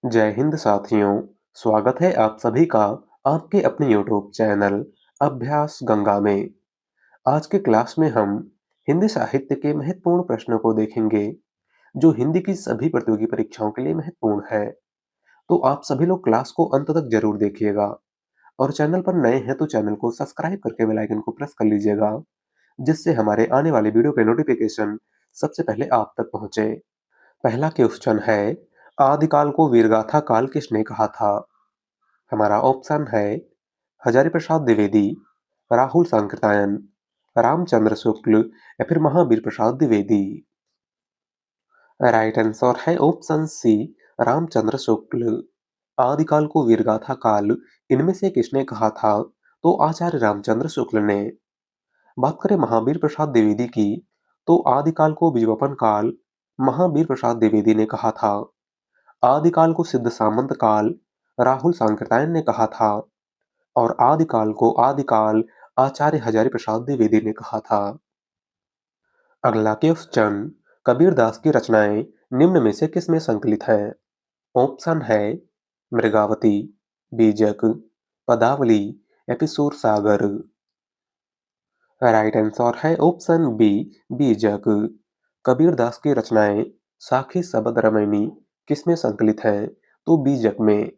जय हिंद साथियों। स्वागत है आप सभी का आपके अपने यूट्यूब चैनल अभ्यास गंगा में। आज के क्लास में हम हिंदी साहित्य के महत्वपूर्ण प्रश्नों को देखेंगे जो हिंदी की सभी प्रतियोगी परीक्षाओं के लिए महत्वपूर्ण है। तो आप सभी लोग क्लास को अंत तक जरूर देखिएगा और चैनल पर नए हैं तो चैनल को सब्सक्राइब करके बेल आइकन को प्रेस कर लीजिएगा, जिससे हमारे आने वाले वीडियो के नोटिफिकेशन सबसे पहले आप तक पहुंचे। पहला क्वेश्चन है, आदिकाल को वीरगाथा काल किसने कहा था? हमारा ऑप्शन है हजारी प्रसाद द्विवेदी, राहुल सांकृत्यायन, रामचंद्र शुक्ल या फिर महावीर प्रसाद द्विवेदी। राइट आंसर है ऑप्शन सी, रामचंद्र शुक्ल। आदिकाल को वीरगाथा काल इनमें से किसने कहा था? तो आचार्य रामचंद्र शुक्ल ने। बात करें महावीर प्रसाद द्विवेदी की, तो आदिकाल को बीजवपन काल महावीर प्रसाद द्विवेदी ने कहा था। आदिकाल को सिद्ध सामंत काल राहुल सांकृत्यायन ने कहा था और आदिकाल को आदिकाल आचार्य हजारी प्रसाद द्विवेदी ने कहा था। अगला क्वेश्चन, कबीरदास की रचनाएं निम्न में से किसमें संकलित हैं? ऑप्शन है मृगावती, बीजक, पदावली या फिर सूरसागर। राइट आंसर है ऑप्शन बी, बीजक। कबीरदास की रचनाएं साखी शबद रामायणी किसमें संकलित हैं? तो बीजक में।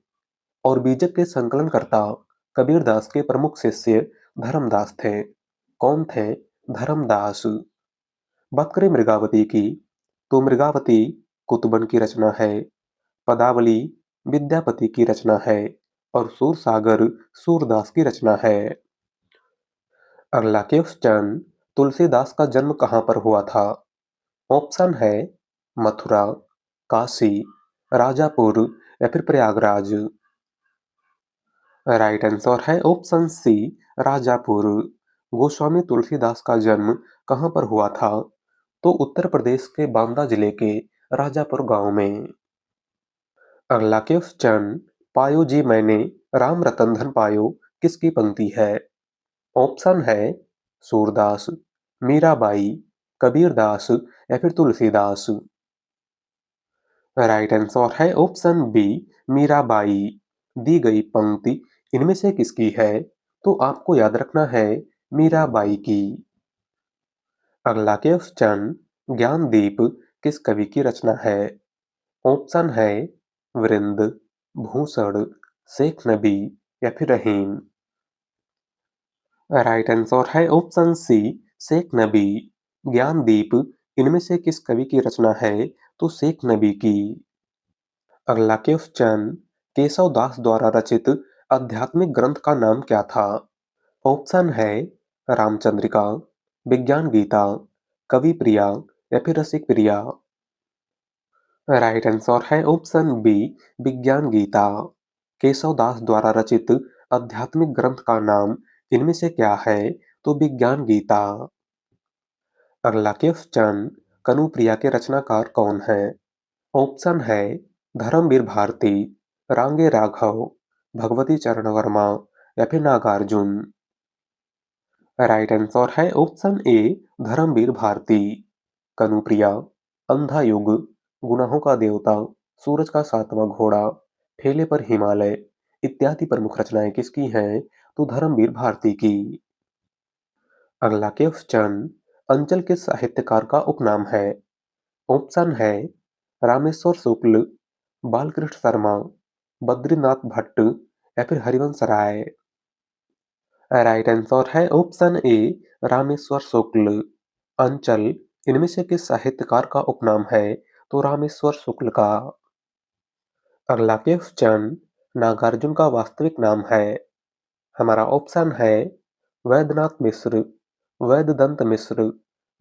और बीजक के संकलनकर्ता कबीरदास के प्रमुख शिष्य धर्मदास थे। कौन थे? धर्मदास। बात करें मृगावती की, तो मृगावती कुतुबन की रचना है, पदावली विद्यापति की रचना है और सूरसागर सूरदास की रचना है। अगला क्वेश्चन, तुलसीदास का जन्म कहाँ पर हुआ था? ऑप्शन है मथुरा, काशी, राजापुर या फिर प्रयागराज। राइट आंसर है ऑप्शन सी, राजापुर। गोस्वामी तुलसीदास का जन्म कहाँ पर हुआ था? तो उत्तर प्रदेश के बांदा जिले के राजापुर गांव में। अगला क्वेश्चन, पायो जी मैंने राम रतन धन पायो किसकी पंक्ति है? ऑप्शन है सूरदास, मीराबाई, कबीरदास या फिर तुलसीदास। राइट आंसर है ऑप्शन बी, मीराबाई। दी गई पंक्ति इनमें से किसकी है? तो आपको याद रखना है मीराबाई की। अगला क्वेश्चन, ज्ञानदीप किस कवि की रचना है? ऑप्शन है वृंद, भूषण, शेख नबी या फिर रहीम। राइट आंसर है ऑप्शन सी, शेख नबी। ज्ञानदीप इनमें से किस कवि की रचना है? तो शेख नबी की। अगला क्वेश्चन, केशव दास द्वारा रचित आध्यात्मिक ग्रंथ का नाम क्या था? ऑप्शन है रामचंद्रिका, विज्ञान गीता, कवि प्रिया या फिर रसिक प्रिया। राइट आंसर है ऑप्शन बी, विज्ञान गीता। केशव दास द्वारा रचित आध्यात्मिक ग्रंथ का नाम इनमें से क्या है? तो विज्ञान गीता। अगला क्वेश्चन, कनुप्रिया के रचनाकार कौन है? ऑप्शन है धर्मवीर भारती, रांगे राघव, भगवती चरण वर्मा या फिर नागार्जुन। राइट आंसर है ऑप्शन ए, धर्मवीर भारती। कनुप्रिया, अंधा युग, गुनाहों का देवता, सूरज का सातवां घोड़ा, ठेले पर हिमालय इत्यादि प्रमुख रचनाएं किसकी हैं? तो धर्मवीर भारती की। अगला क्वेश्चन, अंचल किस साहित्यकार का उपनाम है? ऑप्शन है रामेश्वर शुक्ल, बालकृष्ण शर्मा, बद्रीनाथ भट्ट या फिर हरिवंश राय। राइट आंसर है ऑप्शन ए, रामेश्वर शुक्ल। अंचल इनमें से किस साहित्यकार का उपनाम है? तो रामेश्वर शुक्ल का। अगला क्वेश्चन, नागार्जुन का वास्तविक नाम है? हमारा ऑप्शन है वैद्यनाथ मिश्र, वैददंत मिश्र,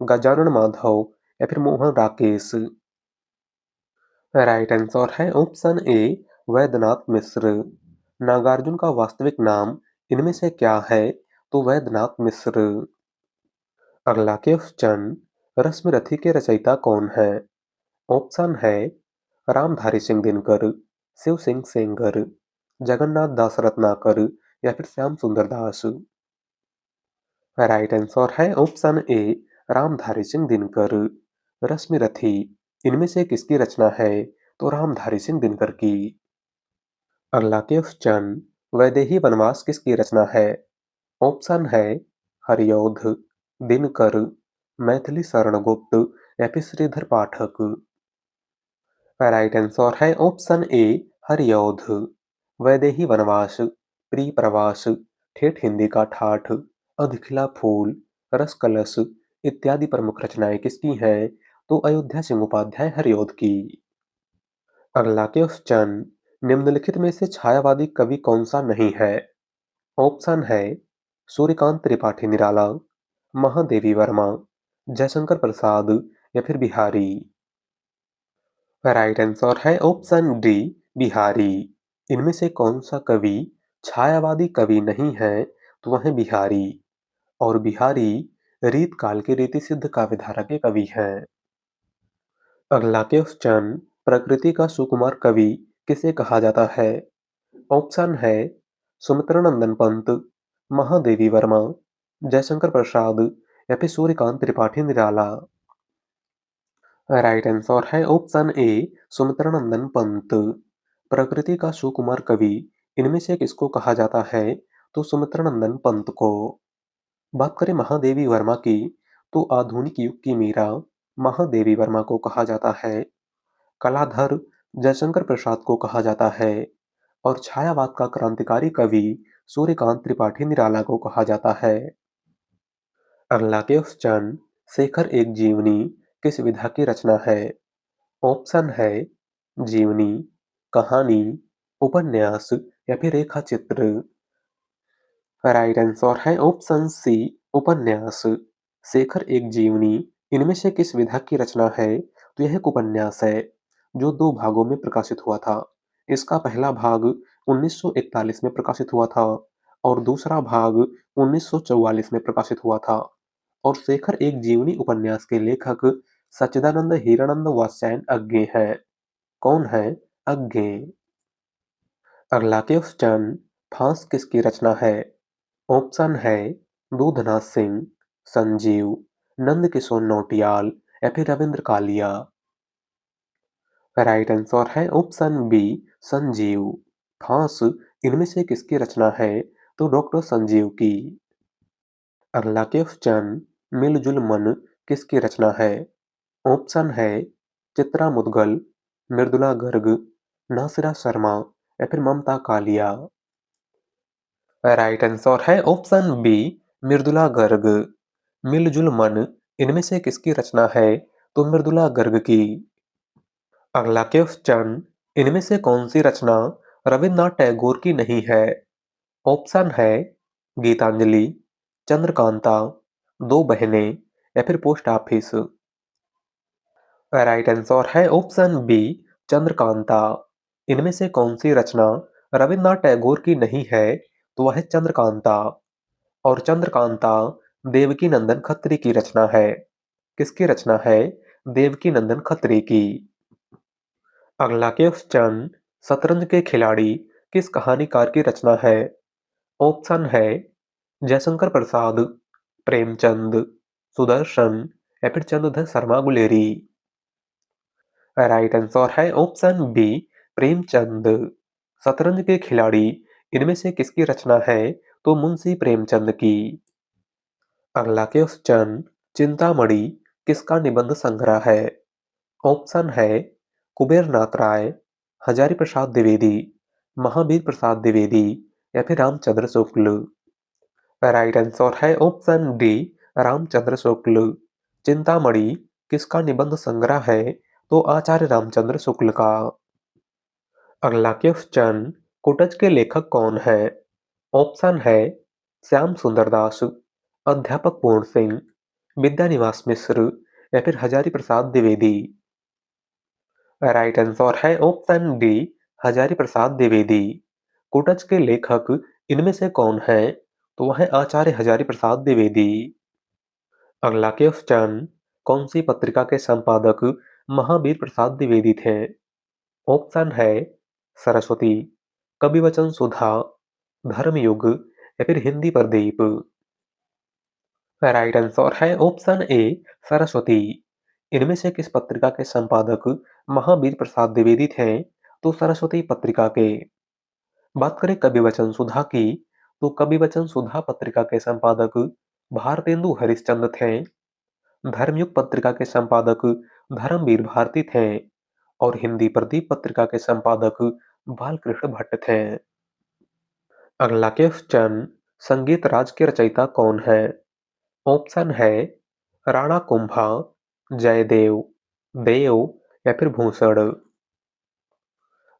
गजानन माधव या फिर मोहन राकेश। राइट आंसर है ऑप्शन ए, वैद्यनाथ मिश्र। नागार्जुन का वास्तविक नाम इनमें से क्या है? तो वैद्यनाथ मिश्र। अगला क्वेश्चन, रश्मिरथी के रचयिता कौन है? ऑप्शन है रामधारी सिंह दिनकर, शिव सिंह सेंगर, जगन्नाथ दास रत्नाकर या फिर श्याम सुंदर दास। राइट आंसर है ऑप्शन ए, रामधारी सिंह दिनकर। रश्मिरथी इनमें से किसकी रचना है? तो रामधारी सिंह दिनकर की। अगला क्वेश्चन, वैदेही वनवास किसकी रचना है? ऑप्शन है हरिऔध, दिनकर, मैथिली शरण गुप्त या फिर श्रीधर पाठक। राइट आंसर है ऑप्शन ए हरिऔध। वैदेही वनवास, प्रिय प्रवास, ठेठ हिंदी का ठाठ, अधखिला फूल, रस कलश इत्यादि प्रमुख रचनाएं किसकी हैं? तो अयोध्या सिंह उपाध्याय हरिऔध की। अगला क्वेश्चन, निम्नलिखित में से छायावादी कवि कौन सा नहीं है? ऑप्शन है सूर्यकांत त्रिपाठी निराला, महादेवी वर्मा, जयशंकर प्रसाद या फिर बिहारी। राइट आंसर है ऑप्शन डी बिहारी। इनमें से कौन सा कवि छायावादी कवि नहीं है? तो वह है बिहारी। और बिहारी रीत काल के रीति सिद्ध काव्यधारा के कवि हैं। अगला क्वेश्चन, प्रकृति का सुकुमार कवि किसे कहा जाता है? ऑप्शन है सुमित्रानंदन पंत, महादेवी वर्मा, जयशंकर प्रसाद या फिर सूर्यकांत त्रिपाठी निराला। राइट आंसर है ऑप्शन ए सुमित्रानंदन पंत। प्रकृति का सुकुमार कवि इनमें से किसको कहा जाता है? तो सुमित्रानंदन पंत को। बात करें महादेवी वर्मा की, तो आधुनिक युग की मीरा महादेवी वर्मा को कहा जाता है। कलाधर जयशंकर प्रसाद को कहा जाता है। और छायावाद का क्रांतिकारी कवि सूर्यकांत त्रिपाठी निराला को कहा जाता है। अगला क्वेश्चन, शेखर एक जीवनी किस विधा की रचना है? ऑप्शन है जीवनी, कहानी, उपन्यास या फिर रेखा चित्र। राइट आंसर है ऑप्शन सी उपन्यास। शेखर एक जीवनी इनमें से किस विधा की रचना है? तो यह एक उपन्यास है जो दो भागों में प्रकाशित हुआ था। इसका पहला भाग 1941 में प्रकाशित हुआ था और दूसरा भाग 1944 में प्रकाशित हुआ था। और शेखर एक जीवनी उपन्यास के लेखक सच्चिदानंद हीरानंद वात्स्यायन अज्ञे हैं। कौन है अज्ञे? अगला क्वेश्चन, फांस किसकी रचना है? ऑप्शन है दूधनाथ सिंह, संजीव, नंदकिशोर नौटियाल या फिर रविंद्र कालिया। राइट आंसर है ऑप्शन बी संजीव। फांस इनमें से किसकी रचना है? तो डॉक्टर संजीव की। अगला क्वेश्चन, मिलजुल मन किसकी रचना है? ऑप्शन है चित्रा मुदगल, मृदुला गर्ग, नासिरा शर्मा या फिर ममता कालिया। राइट आंसर है ऑप्शन बी मृदुला गर्ग। मिलजुल मन इनमें से किसकी रचना है? तो मृदुला गर्ग की। अगला क्वेश्चन, इनमें से कौन सी रचना रविन्द्रनाथ टैगोर की नहीं है? ऑप्शन है गीतांजलि, चंद्रकांता, दो बहनें या फिर पोस्ट ऑफिस। राइट आंसर है ऑप्शन बी चंद्रकांता। इनमें से कौन सी रचना रविन्द्रनाथ टैगोर की नहीं है? तो वह है चंद्रकांता। और चंद्रकांता देवकी नंदन खत्री की रचना है। किसकी रचना है? देवकी नंदन खत्री की। अगला क्वेश्चन, शतरंज के खिलाड़ी किस कहानीकार की रचना है? ऑप्शन है जयशंकर प्रसाद, प्रेमचंद, सुदर्शन या फिर चंद्रधर शर्मा गुलेरी। राइट आंसर है ऑप्शन बी प्रेमचंद। शतरंज के खिलाड़ी इनमें से किसकी रचना है? तो मुंशी प्रेमचंद की। अगला क्वेश्चन, चिंतामणि किसका निबंध संग्रह है? ऑप्शन है कुबेर नाथ राय, हजारी प्रसाद द्विवेदी, महावीर प्रसाद द्विवेदी या फिर रामचंद्र शुक्ल। राइट आंसर है ऑप्शन डी रामचंद्र शुक्ल। चिंतामणि किसका निबंध संग्रह है? तो आचार्य रामचंद्र शुक्ल का। अगला क्वेश्चन, कुटज के लेखक कौन है? ऑप्शन है श्याम सुंदर दास, अध्यापक पूर्ण सिंह, विद्यानिवास मिश्र या फिर हजारी प्रसाद द्विवेदी। राइट आंसर है ऑप्शन डी हजारी प्रसाद द्विवेदी। कुटज के लेखक इनमें से कौन है? तो वह है आचार्य हजारी प्रसाद द्विवेदी। अगला क्वेश्चन, कौन सी पत्रिका के संपादक महावीर प्रसाद द्विवेदी थे? ऑप्शन है सरस्वती, कविवचन सुधा, धर्मयुग या फिर हिंदी प्रदीप। राइट आंसर है ऑप्शन ए सरस्वती। इनमें से किस पत्रिका के संपादक महावीर प्रसाद द्विवेदी थे? तो सरस्वती पत्रिका के। बात करें कवि वचन सुधा की, तो कवि वचन सुधा पत्रिका के संपादक भारतेंदु हरिश्चंद्र थे। धर्मयुग पत्रिका के संपादक धर्मवीर भारती थे और हिंदी प्रदीप पत्रिका के संपादक बालकृष्ण भट्ट थे। अगला क्वेश्चन, संगीत राज के रचयिता कौन है? ऑप्शन है राणा कुंभा, जयदेव, देव या फिर भूषण।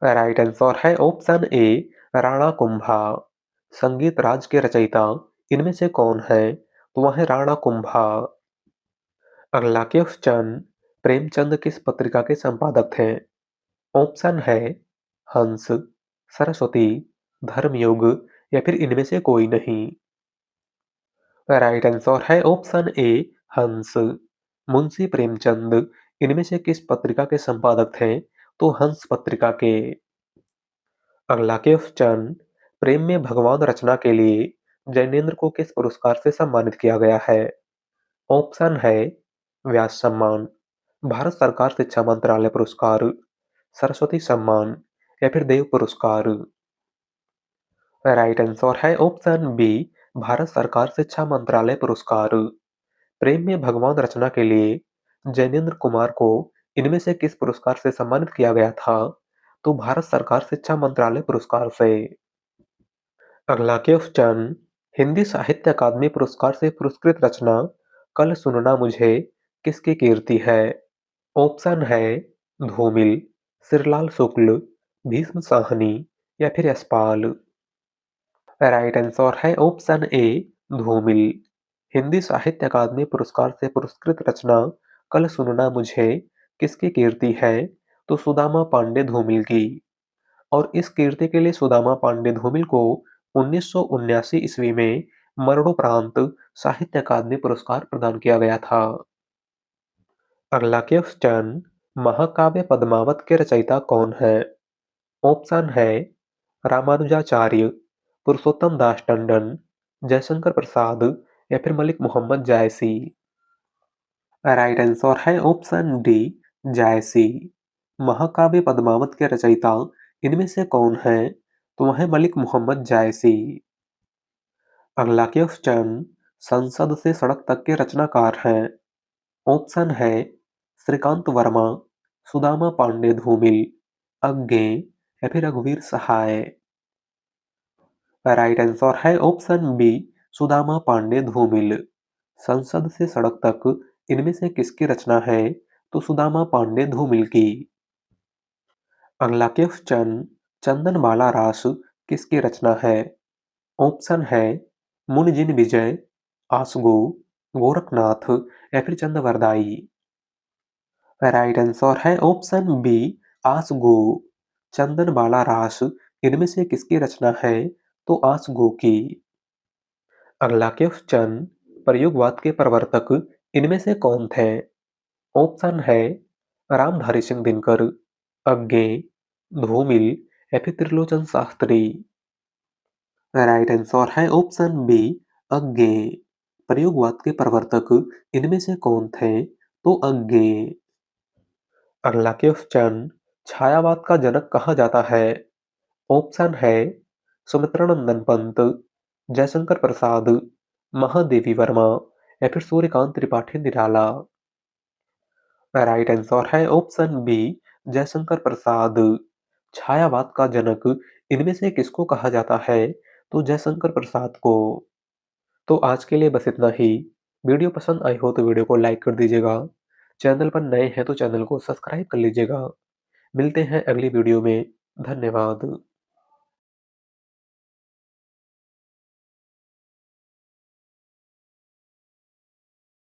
राइट आंसर है ऑप्शन ए राणा कुंभा। संगीत राज के रचयिता इनमें से कौन है? तो वह है राणा कुंभा। अगला क्वेश्चन, प्रेमचंद किस पत्रिका के संपादक थे? ऑप्शन है हंस, सरस्वती, धर्मयुग या फिर इनमें से कोई नहीं। राइट आंसर है ऑप्शन ए हंस। मुंशी प्रेमचंद इनमें से किस पत्रिका के संपादक थे? तो हंस पत्रिका के। अगला क्वेश्चन, प्रेम में भगवान रचना के लिए जैनेन्द्र को किस पुरस्कार से सम्मानित किया गया है? ऑप्शन है व्यास सम्मान, भारत सरकार शिक्षा मंत्रालय पुरस्कार, सरस्वती सम्मान या फिर देव पुरस्कार। राइट आंसर है ऑप्शन बी भारत सरकार शिक्षा मंत्रालय पुरस्कार। प्रेम में भगवान रचना के लिए जैनेन्द्र कुमार को इनमें से किस पुरस्कार से सम्मानित किया गया था? तो भारत सरकार शिक्षा मंत्रालय पुरस्कार से। अगला क्वेश्चन, हिंदी साहित्य अकादमी पुरस्कार से पुरस्कृत रचना कल सुनना मुझे किसकी कीर्ति है? ऑप्शन है धूमिल, श्रीलाल शुक्ल, भीष्म साहनी या फिर यशपाल। राइट आंसर है ऑप्शन ए धूमिल। हिंदी साहित्य अकादमी पुरस्कार से पुरस्कृत रचना कल सुनना मुझे किसकी कीर्ति है? तो सुदामा पांडे धूमिल की। और इस कीर्ति के लिए सुदामा पांडे धूमिल को 1979 ईस्वी में मरणोपरांत साहित्य अकादमी पुरस्कार प्रदान किया गया था। अगला क्वेश्चन, महाकाव्य पद्मावत के रचयिता कौन है? ऑप्शन है रामानुजाचार्य, पुरुषोत्तम दास टंडन, जयशंकर प्रसाद या फिर मलिक मोहम्मद जायसी। राइट आंसर है ऑप्शन डी जायसी। महाकाव्य पद्मावत के रचयिता इनमें से कौन है? तो वह है मलिक मोहम्मद जायसी। अगला क्वेश्चन, संसद से सड़क तक के रचनाकार हैं। ऑप्शन है श्रीकांत वर्मा, सुदामा पांडे धूमिल, अज्ञे या फिर रघुवीर सहाय। राइट आंसर है ऑप्शन बी सुदामा पांडे धूमिल। संसद से सड़क तक इनमें से किसकी रचना है? तो सुदामा पांडे धूमिल की। अगला क्वेश्चन, चंदनबाला रास किसकी रचना है? ऑप्शन है मुनिजिन विजय, आसगो, गोरखनाथ या फिर चंदवरदाई। राइट आंसर है ऑप्शन बी आसगो। चंदनबाला रास इनमें से किसकी रचना है? तो आसगो की। अगला क्वेश्चन, प्रयोगवाद के प्रवर्तक इनमें से कौन थे? ऑप्शन है रामधारी सिंह दिनकर, अज्ञे, धूमिल या फिर त्रिलोचन शास्त्री। राइट आंसर है ऑप्शन बी अज्ञे। प्रयोगवाद के प्रवर्तक इनमें से कौन थे? तो अज्ञे। अगला क्वेश्चन, छायावाद का जनक कहा जाता है? ऑप्शन है सुमित्रानंदन पंत, जयशंकर प्रसाद, महादेवी वर्मा या फिर सूर्यकांत त्रिपाठी निराला। राइट आंसर है ऑप्शन बी जयशंकर प्रसाद। छायावाद का जनक इनमें से किसको कहा जाता है? तो जयशंकर प्रसाद को। तो आज के लिए बस इतना ही। वीडियो पसंद आई हो तो वीडियो को लाइक कर दीजिएगा। चैनल पर नए हैं तो चैनल को सब्सक्राइब कर लीजिएगा। मिलते हैं अगली वीडियो में। धन्यवाद।